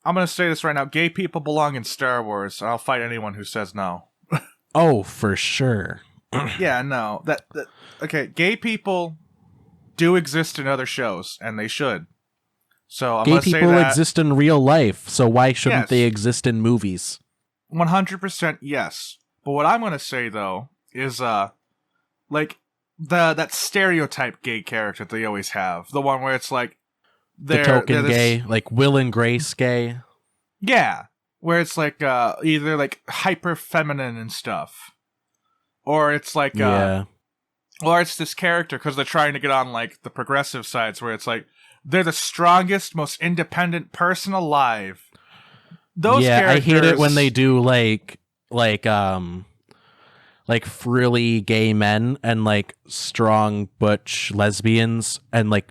I'm gonna say this right now. Gay people belong in Star Wars. I'll fight anyone who says no. Oh, for sure. Yeah, no. Okay, gay people do exist in other shows, and they should. So I'm Gay gonna say people that exist in real life, so why shouldn't yes, they exist in movies? 100% yes. But what I'm gonna say though is like that stereotype gay character that they always have, the one where it's like The token gay, like Will and Grace gay. yeah, where it's like either like hyper feminine and stuff, or it's like Yeah. or it's this character because they're trying to get on like the progressive sides where it's like they're the strongest, most independent person alive. Those characters, I hate it when they do like frilly gay men and like strong butch lesbians and like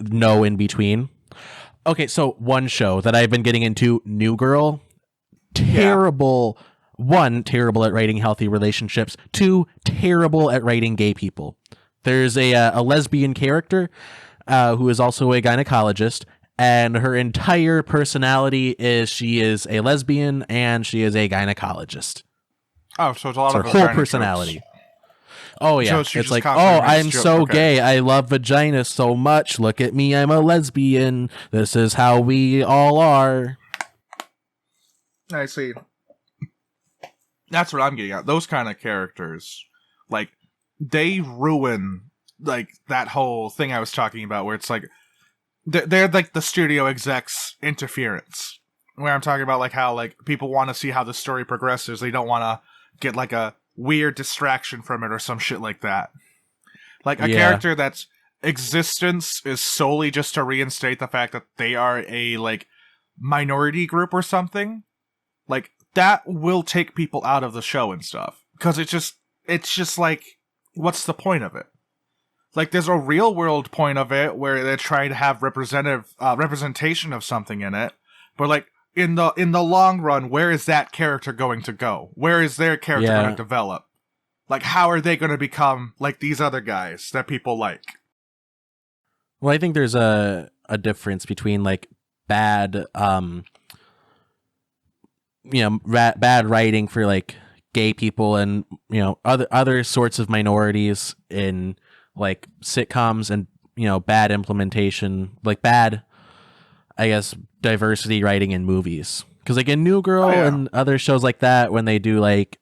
no in between. Okay, so one show that I've been getting into, New Girl, terrible. Yeah. One, terrible at writing healthy relationships. Two, terrible at writing gay people. There's a lesbian character who is also a gynecologist, and her entire personality is she is a lesbian and she is a gynecologist. Oh, so it's a lot of her whole personality. Jokes. Oh yeah, so it's like, oh, I'm so gay. I love vagina so much. Look at me, I'm a lesbian. This is how we all are. I see. That's what I'm getting at. Those kind of characters, like, they ruin like that whole thing I was talking about, where it's like they're like the studio execs' interference. Where I'm talking about like how like people want to see how the story progresses. They don't want to get like a weird distraction from it or some shit like that. Like a character that's existence is solely just to reinstate the fact that they are a like minority group or something. Like that will take people out of the show and stuff, because it's just like, what's the point of it? Like there's a real world point of it where they're trying to have representation of something in it, but like in the long run, where is that character going to go? Where is their character going to develop? Like, how are they going to become like these other guys that people like? Well, I think there's a difference between like bad bad writing for like gay people and other sorts of minorities in like sitcoms, and bad implementation, like bad, I guess, diversity writing in movies. Because like in New Girl and other shows like that, when they do like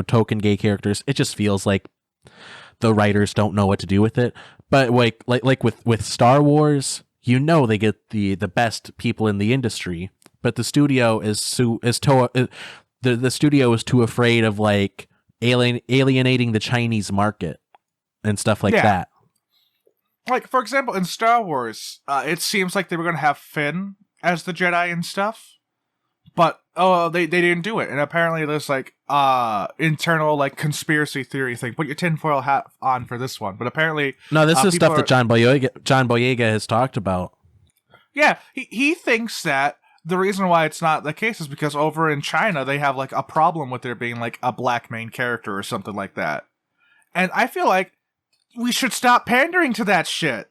token gay characters, it just feels like the writers don't know what to do with it. But like with Star Wars, they get the best people in the industry, but the studio is the studio is too afraid of like alienating the Chinese market and stuff like that. Like, for example, in Star Wars, it seems like they were going to have Finn as the Jedi and stuff, but they didn't do it. And apparently there's like internal like conspiracy theory thing. Put your tinfoil hat on for this one. But apparently, no, this is stuff that John Boyega has talked about. Yeah, he thinks that the reason why it's not the case is because over in China they have like a problem with there being like a black main character or something like that. And I feel like we should stop pandering to that shit.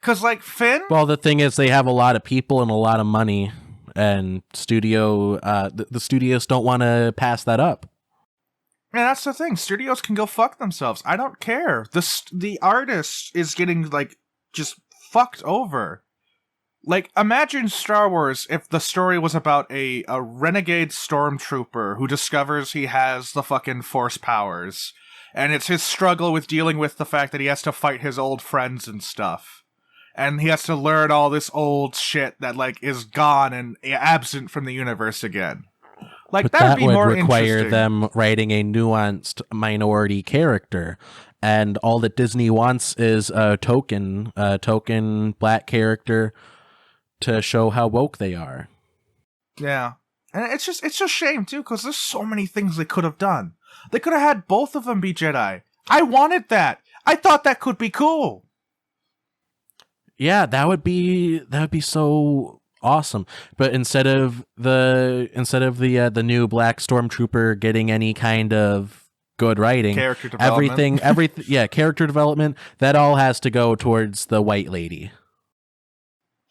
Cause like well, the thing is, they have a lot of people and a lot of money, and the studios don't want to pass that up. And that's the thing. Studios can go fuck themselves. I don't care. The artist is getting like just fucked over. Like, imagine Star Wars if the story was about a renegade stormtrooper who discovers he has the fucking force powers, and it's his struggle with dealing with the fact that he has to fight his old friends and stuff. And he has to learn all this old shit that, like, is gone and absent from the universe again. Like, but that would be more require them writing a nuanced minority character. And all that Disney wants is a token black character to show how woke they are. Yeah. And it's just shame, too, because there's so many things they could have done. They could have had both of them be Jedi. I wanted that. I thought that could be cool. Yeah, that would be so awesome. But instead of the new black stormtrooper getting any kind of good writing, character development, everything, character development, that all has to go towards the white lady.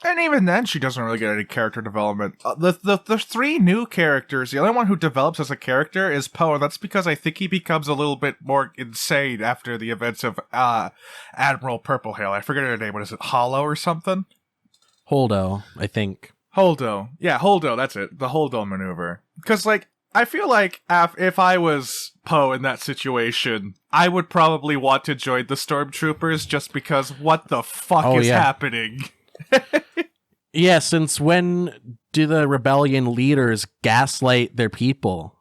And even then, she doesn't really get any character development. The three new characters, the only one who develops as a character is Poe, and that's because I think he becomes a little bit more insane after the events of Admiral Purplehail. I forget her name. What is it? Hollow or something? Holdo, I think. Holdo. Yeah, Holdo, that's it. The Holdo maneuver. Because, like, I feel like if I was Poe in that situation, I would probably want to join the Stormtroopers just because what the fuck is happening? Yeah, since when do the rebellion leaders gaslight their people?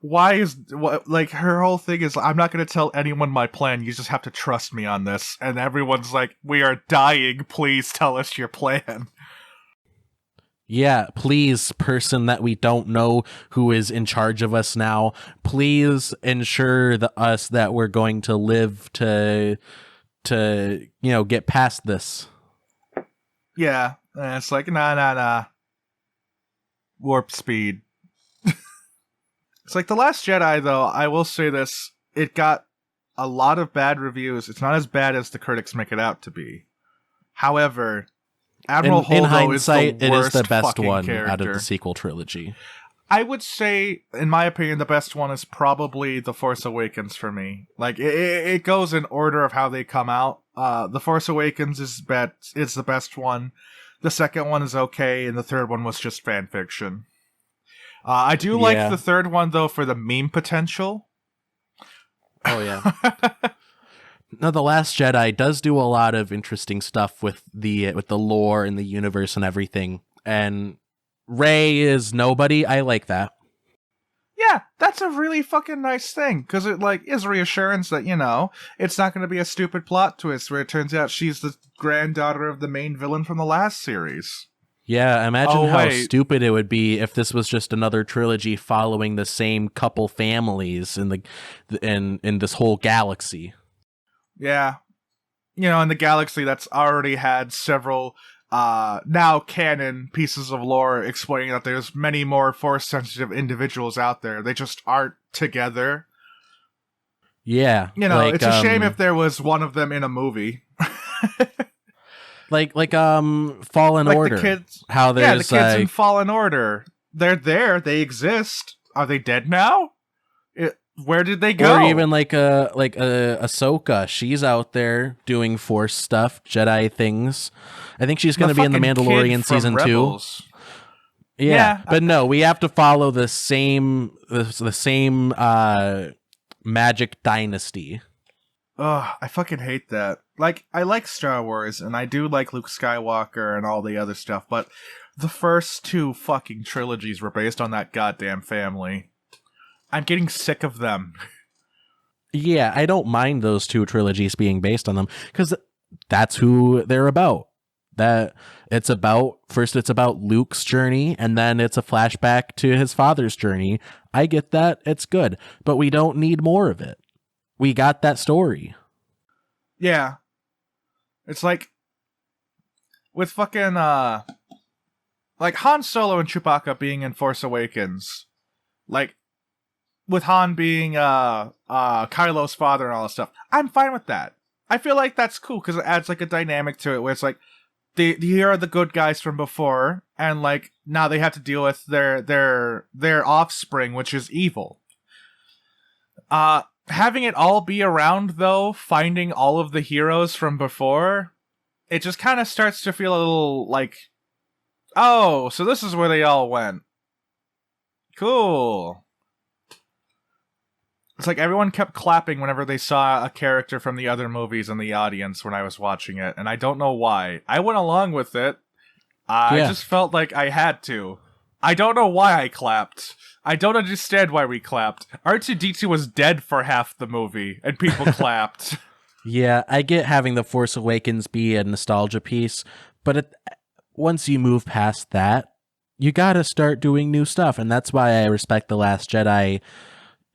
Why is like her whole thing is I'm not going to tell anyone my plan. You just have to trust me on this. And everyone's like, we are dying. Please tell us your plan. Yeah, please, person that we don't know who is in charge of us now, please ensure us that we're going to live to get past this. Yeah, and it's like, nah. Warp speed. It's like The Last Jedi, though, I will say this, it got a lot of bad reviews. It's not as bad as the critics make it out to be. However, Admiral Holdo in hindsight, is the worst, it is the best one character out of the sequel trilogy. I would say, in my opinion, the best one is probably The Force Awakens for me. Like, it goes in order of how they come out. The Force Awakens is the best one. The second one is okay, and the third one was just fan fiction. I do like the third one, though, for the meme potential. Oh, yeah. No, The Last Jedi does do a lot of interesting stuff with the lore and the universe and everything. And Rey is nobody. I like that. Yeah, that's a really fucking nice thing, because it like is reassurance that, you know, it's not going to be a stupid plot twist where it turns out she's the granddaughter of the main villain from the last series. Yeah, imagine how stupid it would be if this was just another trilogy following the same couple families in this whole galaxy. Yeah. You know, in the galaxy that's already had several now canon pieces of lore explaining that there's many more Force-sensitive individuals out there. They just aren't together. Yeah. You know, it's a shame if there was one of them in a movie. like Fallen Order. The kids, how there's the kids in Fallen Order. They're there. They exist. Are they dead now? Where did they go? Or even like Ahsoka. She's out there doing Force stuff, Jedi things. I think she's going to be in The Mandalorian season Rebels. 2. Yeah, but no, we have to follow the same magic dynasty. Ugh, I fucking hate that. Like, I like Star Wars, and I do like Luke Skywalker and all the other stuff, but the first two fucking trilogies were based on that goddamn family. I'm getting sick of them. Yeah, I don't mind those two trilogies being based on them, because that's who they're about. It's about Luke's journey, and then it's a flashback to his father's journey. I get that. It's good, but we don't need more of it. We got that story. Yeah. It's like with fucking like Han Solo and Chewbacca being in Force Awakens. Like with Han being Kylo's father and all that stuff. I'm fine with that. I feel like that's cool because it adds like a dynamic to it where it's like here are the good guys from before, and like now they have to deal with their offspring, which is evil. Having it all be around though, finding all of the heroes from before, it just kind of starts to feel a little like, oh, so this is where they all went. Cool. It's like everyone kept clapping whenever they saw a character from the other movies in the audience when I was watching it, and I don't know why. I went along with it. I just felt like I had to. I don't know why I clapped. I don't understand why we clapped. R2-D2 was dead for half the movie, and people clapped. Yeah, I get having The Force Awakens be a nostalgia piece, but once you move past that, you gotta start doing new stuff, and that's why I respect The Last Jedi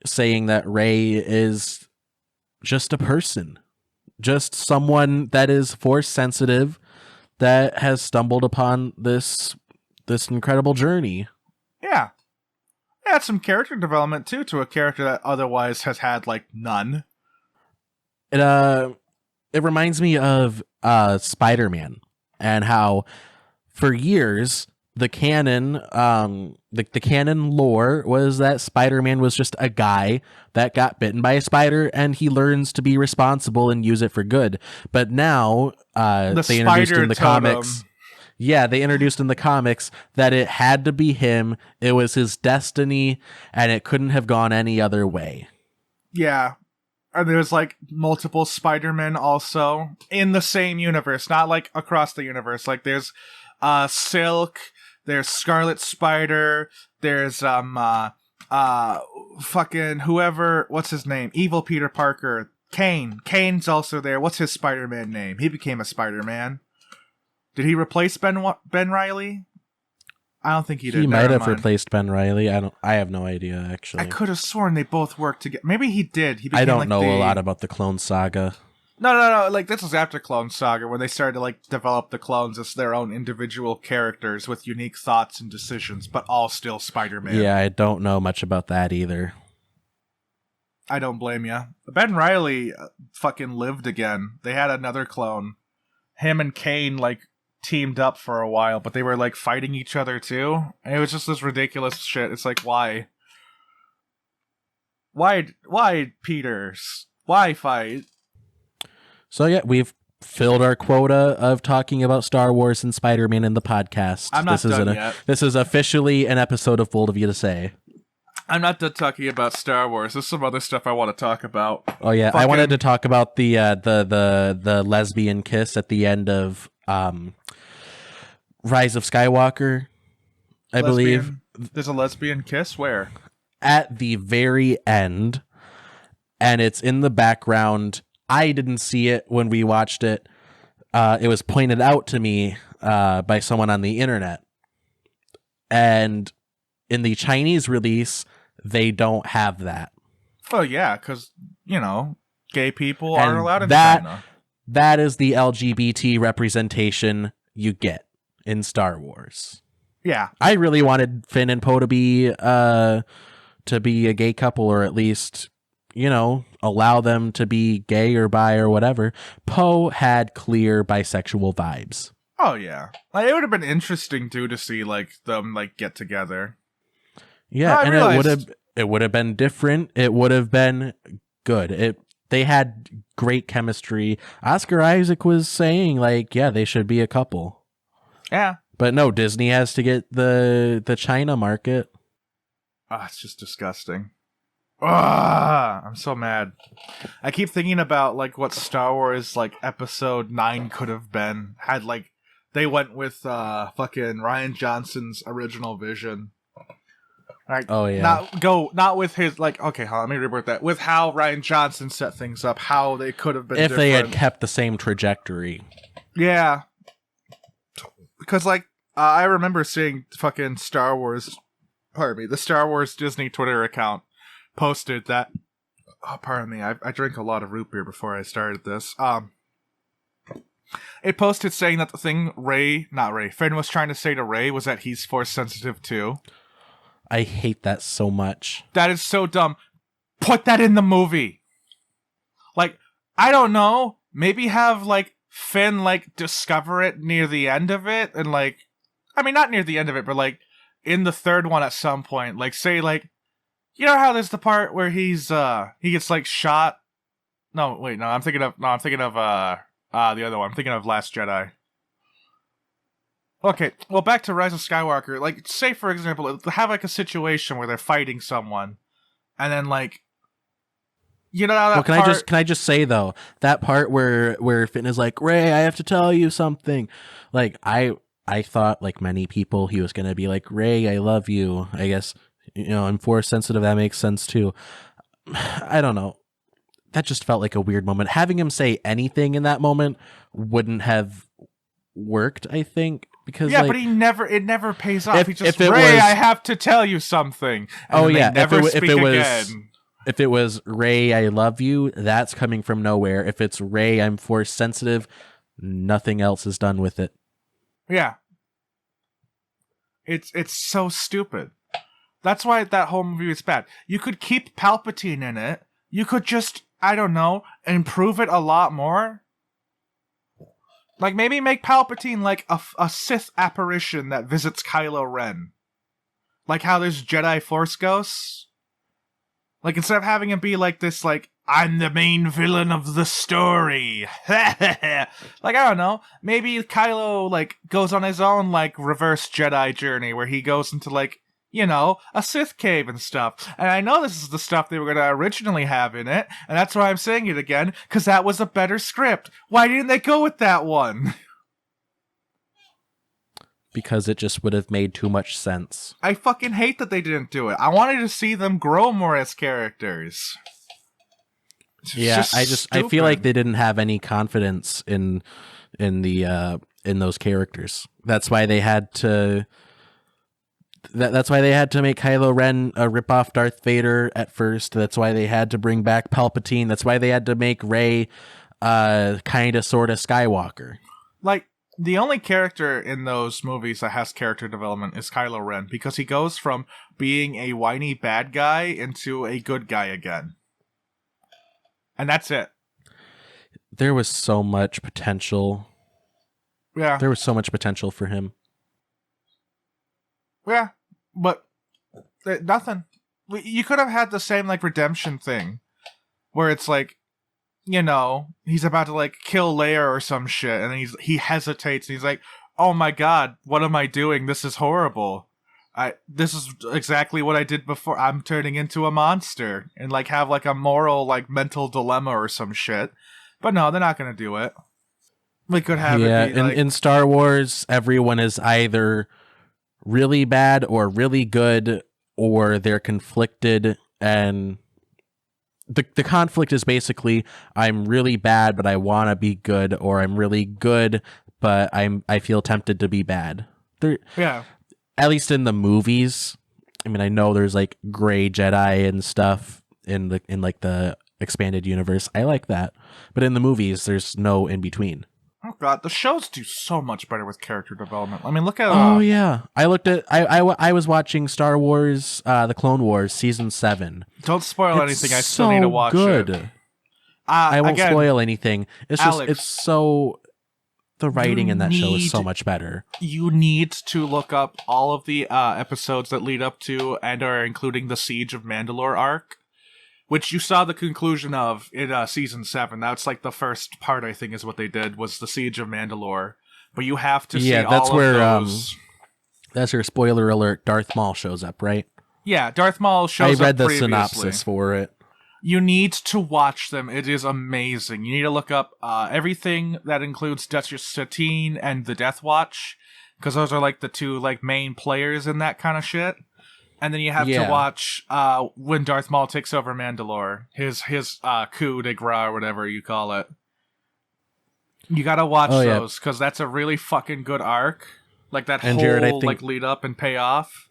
saying that Rey is just a person. Just someone that is Force sensitive that has stumbled upon this incredible journey. Yeah. Add some character development too to a character that otherwise has had like none. It reminds me of Spider-Man. and how for years the canon the canon lore was that Spider-Man was just a guy that got bitten by a spider and he learns to be responsible and use it for good. But now they introduced in the comics. Yeah, they introduced in the comics that it had to be him. It was his destiny and it couldn't have gone any other way. Yeah. And there's like multiple Spider-Men also in the same universe, not like across the universe. Like there's Silk, there's Scarlet Spider, there's fucking whoever, what's his name? Evil Peter Parker. Kane's also there. What's his Spider-Man name? He became a Spider-Man. Did he replace Ben Reilly? I don't think he did. He might have replaced Ben Reilly. I have no idea, actually. I could have sworn they both worked together. Maybe he did. I don't know a lot about the Clone Saga. No. Like, this was after Clone Saga, where they started to, like, develop the clones as their own individual characters with unique thoughts and decisions, but all still Spider-Man. Yeah, I don't know much about that either. I don't blame you. Ben Reilly fucking lived again. They had another clone. Him and Kane, like, teamed up for a while, but they were, like, fighting each other, too. And it was just this ridiculous shit. It's like, why? Why, Peters? Why fight? So yeah, we've filled our quota of talking about Star Wars and Spider-Man in the podcast. I'm not done yet. This is officially an episode of Bold of You to Say. I'm not done talking about Star Wars. There's some other stuff I want to talk about. Oh yeah, I wanted to talk about the lesbian kiss at the end of Rise of Skywalker. I believe there's a lesbian kiss. Where? At the very end, and it's in the background. I didn't see it when we watched it. It was pointed out to me by someone on the internet. And in the Chinese release, they don't have that. Oh, yeah, because, you know, gay people aren't allowed in China. That is the LGBT representation you get in Star Wars. Yeah. I really wanted Finn and Poe to be a gay couple, or at least, you know, allow them to be gay or bi or whatever. Poe had clear bisexual vibes. Oh yeah, like it would have been interesting too to see like them like get together. Yeah, and it would have been different. It would have been good. They had great chemistry. Oscar Isaac was saying like, yeah, they should be a couple. Yeah, but no, Disney has to get the China market. It's just disgusting. I'm so mad. I keep thinking about like what Star Wars like Episode 9 could have been had like they went with fucking Rian Johnson's original vision. Like, oh yeah, not with his like. Okay, let me reword that. With how Rian Johnson set things up, how they could have been if different. They had kept the same trajectory. Yeah, because like I remember seeing fucking Star Wars. Pardon me, the Star Wars Disney Twitter account posted that. Oh, pardon me, I drank a lot of root beer before I started this. It posted saying that the thing Finn was trying to say to Rey was that he's force sensitive too. I hate that so much. That is so dumb. Put that in the movie. Like, I don't know. Maybe have, like, Finn, like, discover it near the end of it. And, like, I mean, not near the end of it, but, like, in the third one at some point. Like, say, like, you know how there's the part where he gets, like, shot? No, wait, I'm thinking of the other one. I'm thinking of Last Jedi. Okay, well, back to Rise of Skywalker. Like, say, for example, have, like, a situation where they're fighting someone, and then, like, you know how that can I just say, though, that part where Finn is like, Rey, I have to tell you something. Like, I thought, like many people, he was going to be like, Rey, I love you. I guess, you know, I'm force sensitive. That makes sense, too. I don't know. That just felt like a weird moment. Having him say anything in that moment wouldn't have worked, I think. Because, yeah, like, but it never pays off. He's just, Rey, I have to tell you something. And if it was Rey, I love you, that's coming from nowhere. If it's Rey, I'm force sensitive, nothing else is done with it. Yeah. It's so stupid. That's why that whole movie is bad. You could keep Palpatine in it. You could just, I don't know, improve it a lot more. Like, maybe make Palpatine like a Sith apparition that visits Kylo Ren. Like how there's Jedi Force ghosts. Like, instead of having him be like this, like, I'm the main villain of the story. Like, I don't know. Maybe Kylo, like, goes on his own, like, reverse Jedi journey where he goes into, like, you know, a Sith cave and stuff. And I know this is the stuff they were going to originally have in it, and that's why I'm saying it again, because that was a better script. Why didn't they go with that one? Because it just would have made too much sense. I fucking hate that they didn't do it. I wanted to see them grow more as characters. Yeah, I feel like they didn't have any confidence in those characters. That's why they had to that's why they had to make Kylo Ren a ripoff Darth Vader at first. That's why they had to bring back Palpatine. That's why they had to make Rey kind of sort of Skywalker. Like, the only character in those movies that has character development is Kylo Ren, because he goes from being a whiny bad guy into a good guy again. And that's it. There was so much potential. Yeah. There was so much potential for him. Yeah, but nothing. You could have had the same, like, redemption thing, where it's like, you know, he's about to, like, kill Leia or some shit, and then he hesitates, and he's like, oh my god, what am I doing? This is horrible. This is exactly what I did before. I'm turning into a monster. And, like, have, like, a moral, like, mental dilemma or some shit. But no, they're not gonna do it. We could have it be, like... in Star Wars, everyone is either really bad or really good, or they're conflicted, and... The conflict is basically, I'm really bad, but I want to be good, or I'm really good, but I feel tempted to be bad. Yeah. At least in the movies. I mean, I know there's like gray Jedi and stuff in the expanded universe. I like that, but in the movies, there's no in between. Oh god, the shows do so much better with character development. I mean, look at... Oh yeah, I was watching Star Wars, The Clone Wars season 7. Don't spoil anything. I still need to watch it. I won't spoil anything. It's Alex, just, it's so... The writing in that show is so much better. You need to look up all of the episodes that lead up to and are including the Siege of Mandalore arc, which you saw the conclusion of in season 7. That's like the first part, I think, is what they did, was the Siege of Mandalore. But you have to see that's all where, of those. That's where, spoiler alert, Darth Maul shows up, right? Yeah, Darth Maul shows up I read the previously. synopsis for it. You need to watch them. It is amazing. You need to look up everything that includes Duchess Satine and the Death Watch, because those are like the two like main players in that kind of shit. And then you have to watch when Darth Maul takes over Mandalore, his coup de grace or whatever you call it. You gotta watch those, because that's a really fucking good arc. Like that whole Jared, like lead up and payoff.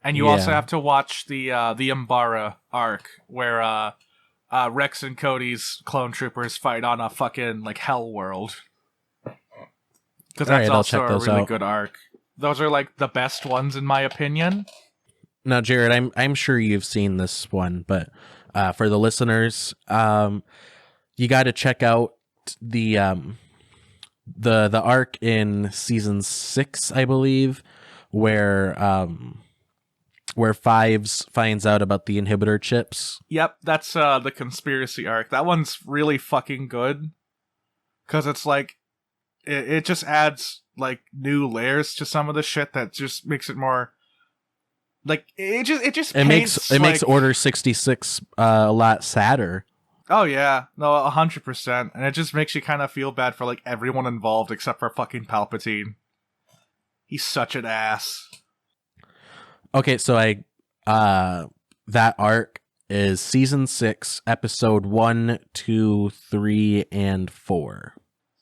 And you also have to watch the Umbara arc, where Rex and Cody's clone troopers fight on a fucking like hell world. Because that's also a really good arc. Those are like the best ones in my opinion. Now, Jared, I'm sure you've seen this one, but for the listeners, you got to check out the arc in season 6, I believe, where Fives finds out about the inhibitor chips. Yep, that's the conspiracy arc. That one's really fucking good, because it's like it just adds like new layers to some of the shit that just makes it more. Like it makes Order 66 a lot sadder. Oh yeah, no, 100%, and it just makes you kind of feel bad for like everyone involved except for fucking Palpatine. He's such an ass. Okay, so that arc is season 6, episode 1, 2, 3, and 4.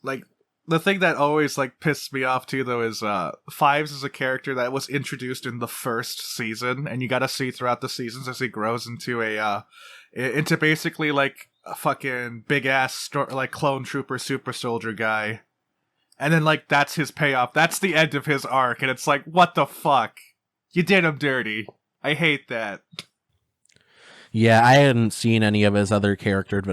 Like, the thing that always like pissed me off too, though, is Fives is a character that was introduced in the first season, and you got to see throughout the seasons as he grows into into basically like a fucking big ass like clone trooper super soldier guy, and then like that's his payoff. That's the end of his arc, and it's like, what the fuck? You did him dirty. I hate that. Yeah, I hadn't seen any of his other character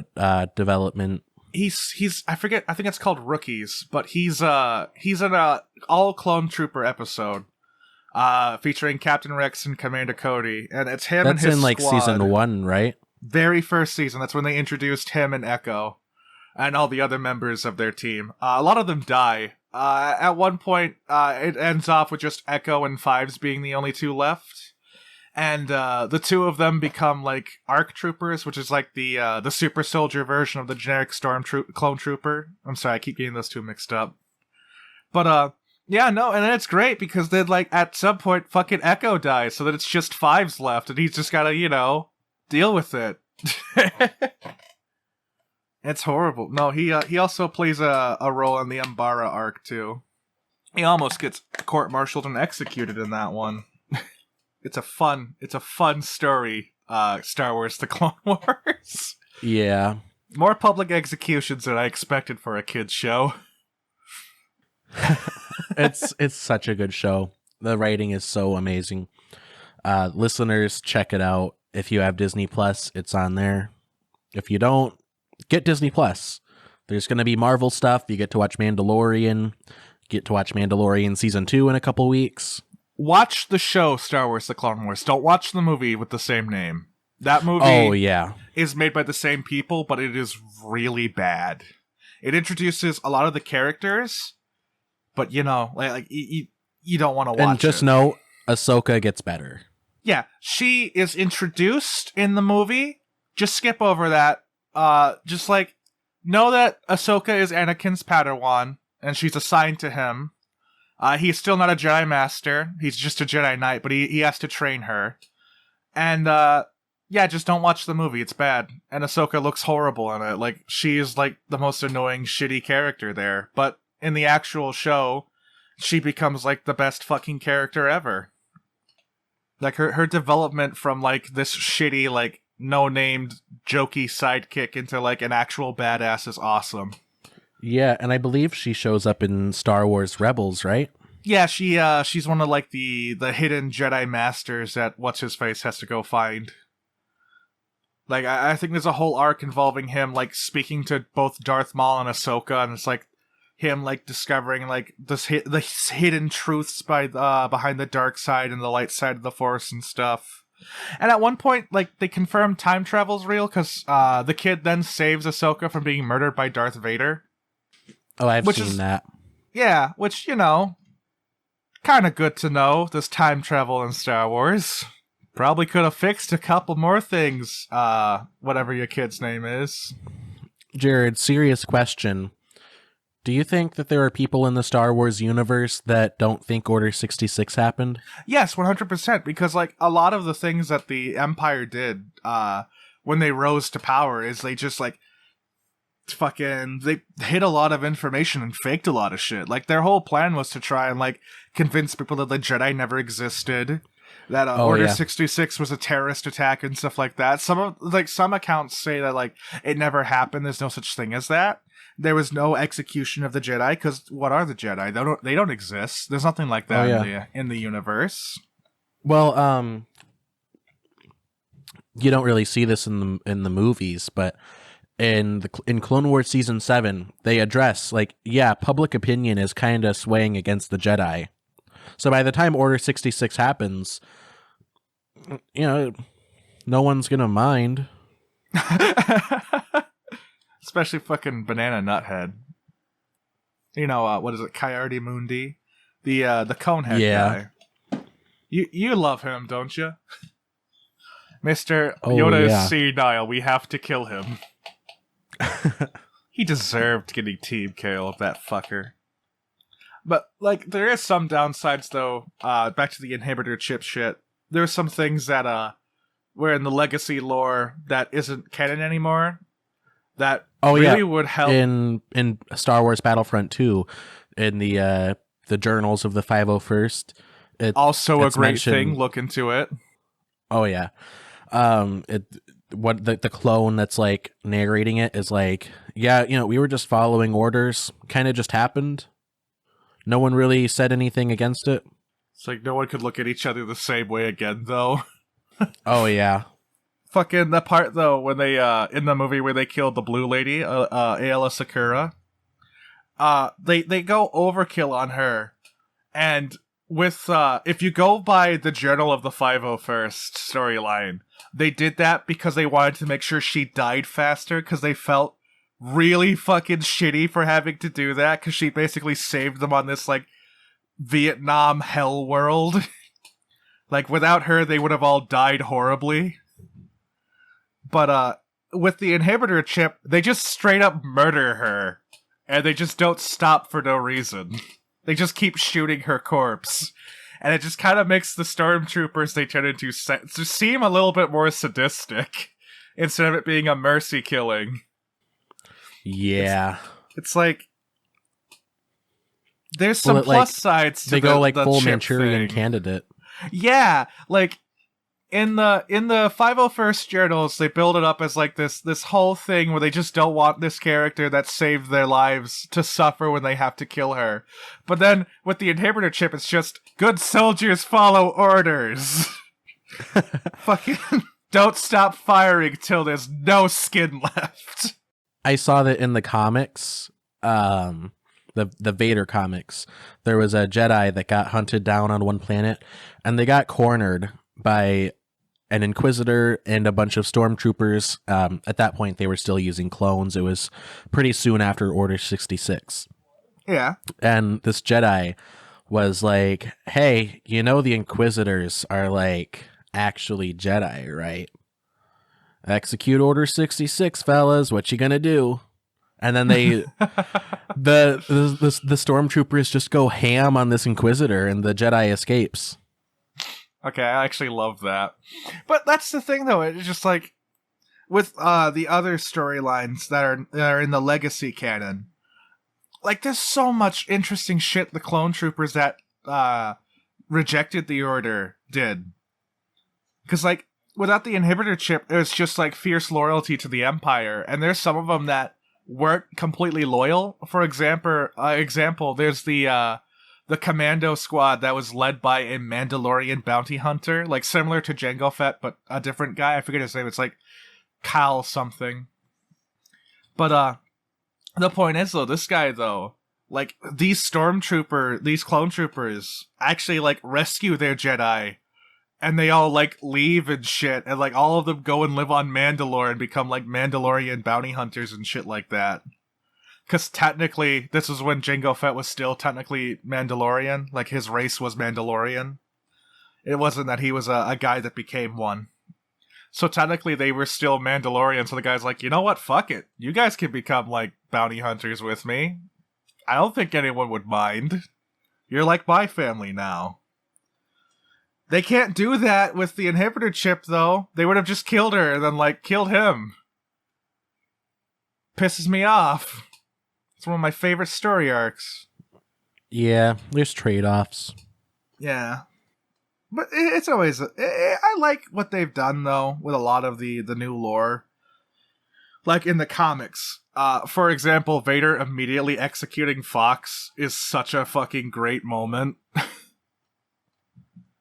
development. he's I forget, I think it's called Rookies, but he's in a all clone trooper episode featuring Captain Rex and Commander Cody, and it's him and That's his in like squad. season 1, right? Very first season. That's when they introduced him and Echo and all the other members of their team. A lot of them die. At one point, it ends off with just Echo and Fives being the only two left. And the two of them become like ARC troopers, which is like the super soldier version of the generic clone trooper. I'm sorry, I keep getting those two mixed up. But yeah, no, and then it's great because then like at some point fucking Echo dies, so that it's just Fives left, and he's just gotta, deal with it. It's horrible. No, he also plays a role in the Umbara arc too. He almost gets court-martialed and executed in that one. It's a fun story, Star Wars The Clone Wars. Yeah. More public executions than I expected for a kid's show. It's such a good show. The writing is so amazing. Listeners, check it out. If you have Disney Plus, it's on there. If you don't, get Disney Plus. There's going to be Marvel stuff. You get to watch Mandalorian. Get to watch Mandalorian season 2 in a couple weeks. Watch the show Star Wars The Clone Wars. Don't watch the movie with the same name. That movie is made by the same people, but it is really bad. It introduces a lot of the characters, but you don't want to watch it. And just know, Ahsoka gets better. Yeah, she is introduced in the movie. Just skip over that. Just know that Ahsoka is Anakin's Padawan, and she's assigned to him. He's still not a Jedi Master. He's just a Jedi Knight, but he has to train her. And, just don't watch the movie. It's bad. And Ahsoka looks horrible in it. Like, she is, the most annoying, shitty character there. But in the actual show, she becomes, the best fucking character ever. Like, her development from, this shitty, no-named, jokey sidekick into, an actual badass is awesome. Yeah, and I believe she shows up in Star Wars Rebels, right? Yeah, she's one of the hidden Jedi Masters that What's-His-Face has to go find. I think there's a whole arc involving him speaking to both Darth Maul and Ahsoka, and it's him discovering the hidden truths behind the dark side and the light side of the Force and stuff. And at one point, they confirm time travel's real because the kid then saves Ahsoka from being murdered by Darth Vader. Oh, I've seen that. Yeah, which, kind of good to know. There's time travel in Star Wars. Probably could have fixed a couple more things, whatever your kid's name is. Jared, serious question. Do you think that there are people in the Star Wars universe that don't think Order 66 happened? Yes, 100%, because, a lot of the things that the Empire did, when they rose to power is they just, they hid a lot of information and faked a lot of shit. Their whole plan was to try and convince people that the Jedi never existed, that Order 66 was a terrorist attack and stuff like that. Some accounts say that it never happened. There's no such thing as that. There was no execution of the Jedi because what are the Jedi? They don't exist. There's nothing like that in the universe. Well, you don't really see this in the movies, but in Clone Wars Season 7, they address, public opinion is kind of swaying against the Jedi. So by the time Order 66 happens, no one's going to mind. Especially fucking Banana Nuthead. What is it, Coyote Mundi? The Conehead guy. You love him, don't you? Mr. Yoda is senile, we have to kill him. He deserved getting team KO, that fucker. But, there is some downsides, though, back to the inhibitor chip shit. There's some things that, were in the legacy lore that isn't canon anymore, that would help. In Star Wars Battlefront 2, in the journals of the 501st. Also a great thing, look into it. Oh, yeah. The clone that's narrating it is we were just following orders, kind of just happened. No one really said anything against it. It's no one could look at each other the same way again, though. Oh, yeah. Fucking the part though when they in the movie where they killed the blue lady, Aayla Sakura, they go overkill on her, and with if you go by the Journal of the 501st storyline, they did that because they wanted to make sure she died faster because they felt really fucking shitty for having to do that because she basically saved them on this like Vietnam hell world. Like without her, they would have all died horribly. But with the inhibitor chip, they just straight up murder her. And they just don't stop for no reason. They just keep shooting her corpse. And it just kind of makes the stormtroopers they turn into seem a little bit more sadistic. Instead of it being a mercy killing. Yeah. It's like... There's some plus sides to they go like the full chip Manchurian thing. Candidate. Yeah, like... In the 501st journals, they build it up as like this whole thing where they just don't want this character that saved their lives to suffer when they have to kill her. But then with the inhibitor chip, it's just good soldiers follow orders. Fucking don't stop firing till there's no skin left. I saw that in the comics, the Vader comics. There was a Jedi that got hunted down on one planet, and they got cornered by an Inquisitor and a bunch of stormtroopers. At that point, they were still using clones. It was pretty soon after Order 66. Yeah. And this Jedi was like, hey, you know the Inquisitors are like actually Jedi, right? Execute Order 66, fellas. What you gonna do? And then they, the stormtroopers just go ham on this Inquisitor, and the Jedi escapes. Okay, I actually love that. But that's the thing, though. It's just like with the other storylines that are in the Legacy canon. Like, there's so much interesting shit the clone troopers that rejected the Order did. Because, like, without the inhibitor chip, it was just like fierce loyalty to the Empire. And there's some of them that weren't completely loyal. For example, there's the commando squad that was led by a Mandalorian bounty hunter, like similar to Jango Fett, but a different guy. I forget his name. It's like Cal something. But the point is though, this guy though, like these clone troopers actually like rescue their Jedi, and they all like leave and shit, and like all of them go and live on Mandalore and become like Mandalorian bounty hunters and shit like that. Because technically, this was when Jango Fett was still technically Mandalorian. Like, his race was Mandalorian. It wasn't that he was a guy that became one. So technically, they were still Mandalorian. So the guy's like, you know what? Fuck it. You guys can become, like, bounty hunters with me. I don't think anyone would mind. You're like my family now. They can't do that with the inhibitor chip, though. They would have just killed her and then, like, killed him. Pisses me off. It's one of my favorite story arcs. Yeah, there's trade-offs. Yeah. But it's always... I like what they've done, though, with a lot of the new lore. Like in the comics. For example, Vader immediately executing Fox is such a fucking great moment.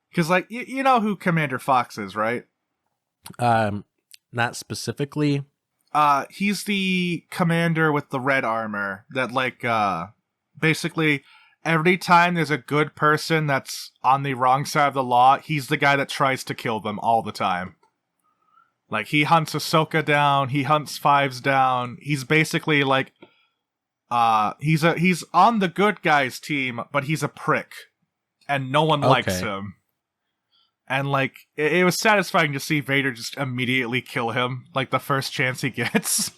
Because, like, you know who Commander Fox is, right? Not specifically. He's the commander with the red armor that, like, basically every time there's a good person that's on the wrong side of the law, he's the guy that tries to kill them all the time. Like, he hunts Ahsoka down, he hunts Fives down, he's basically, like, he's on the good guys team, but he's a prick. And no one likes him. And, like, it was satisfying to see Vader just immediately kill him, like, the first chance he gets.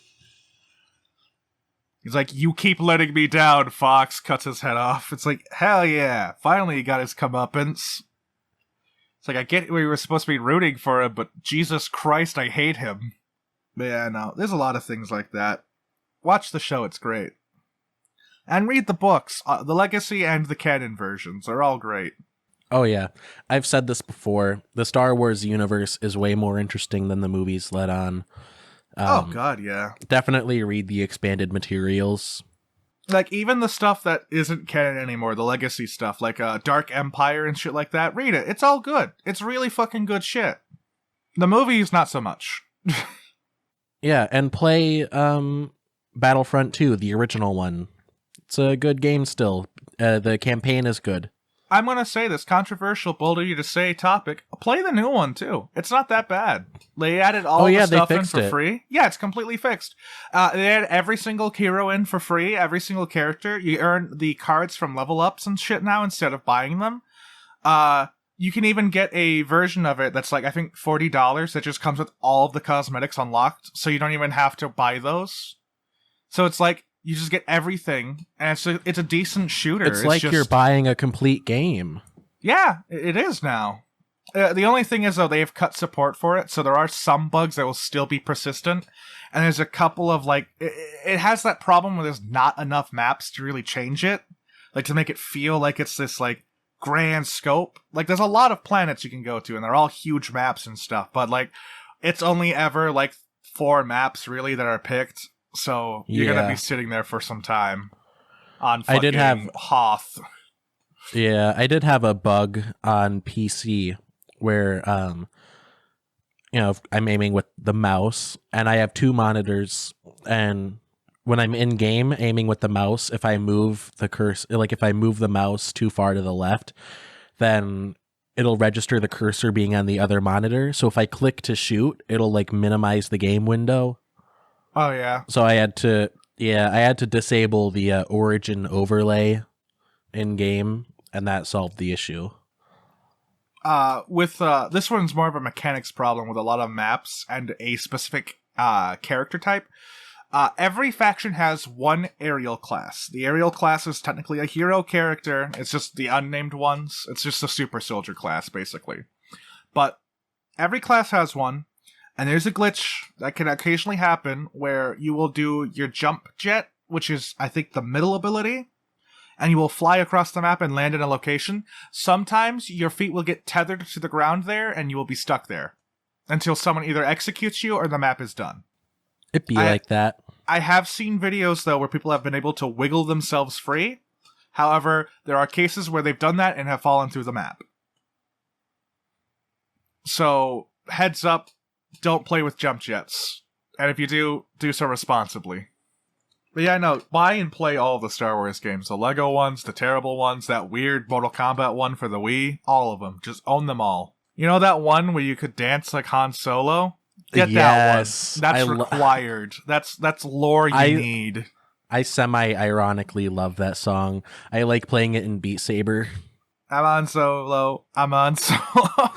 He's like, you keep letting me down, Fox, cuts his head off. It's like, hell yeah, finally he got his comeuppance. It's like, I get we were supposed to be rooting for him, but Jesus Christ, I hate him. But yeah, no, there's a lot of things like that. Watch the show, it's great. And read the books. The Legacy and the canon versions are all great. Oh, yeah. I've said this before. The Star Wars universe is way more interesting than the movies let on. Oh, God, yeah. Definitely read the expanded materials. Like, even the stuff that isn't canon anymore, the Legacy stuff, like Dark Empire and shit like that, read it. It's all good. It's really fucking good shit. The movies, not so much. Yeah, and play Battlefront 2, the original one. It's a good game still. The campaign is good. I'm going to say this controversial, bold of you to say topic. Play the new one, too. It's not that bad. They added all the stuff in for free. Yeah, it's completely fixed. They added every single hero in for free, every single character. You earn the cards from level ups and shit now instead of buying them. You can even get a version of it that's like, I think, $40 that just comes with all of the cosmetics unlocked, so you don't even have to buy those. So it's like, you just get everything, and it's a decent shooter. It's like you're buying a complete game. Yeah, it is now. The only thing is, though, they've cut support for it, so there are some bugs that will still be persistent, and there's a couple of, like, it has that problem where there's not enough maps to really change it, like, to make it feel like it's this, like, grand scope. Like, there's a lot of planets you can go to, and they're all huge maps and stuff, but, like, it's only ever, like, 4 maps, really, that are picked. So you're gonna be sitting there for some time on fucking Hoth. Yeah, I did have a bug on PC where I'm aiming with the mouse and I have 2 monitors, and when I'm in game aiming with the mouse, if I move the cursor, like if I move the mouse too far to the left, then it'll register the cursor being on the other monitor. So if I click to shoot, it'll like minimize the game window. Oh yeah. So I had to disable the origin overlay in game, and that solved the issue. With this one's more of a mechanics problem with a lot of maps and a specific character type. Every faction has one aerial class. The aerial class is technically a hero character. It's just the unnamed ones. It's just a super soldier class, basically. But every class has one. And there's a glitch that can occasionally happen where you will do your jump jet, which is, I think, the middle ability, and you will fly across the map and land in a location. Sometimes your feet will get tethered to the ground there, and you will be stuck there until someone either executes you or the map is done. It'd be like that. I have seen videos, though, where people have been able to wiggle themselves free. However, there are cases where they've done that and have fallen through the map. So, heads up. Don't play with jump jets. And if you do, do so responsibly. But yeah, no, buy and play all the Star Wars games. The Lego ones, the terrible ones, that weird Mortal Kombat one for the Wii. All of them. Just own them all. You know that one where you could dance like Han Solo? Get that one. That's required. That's lore you need. I semi-ironically love that song. I like playing it in Beat Saber. I'm on Solo. I'm on Solo.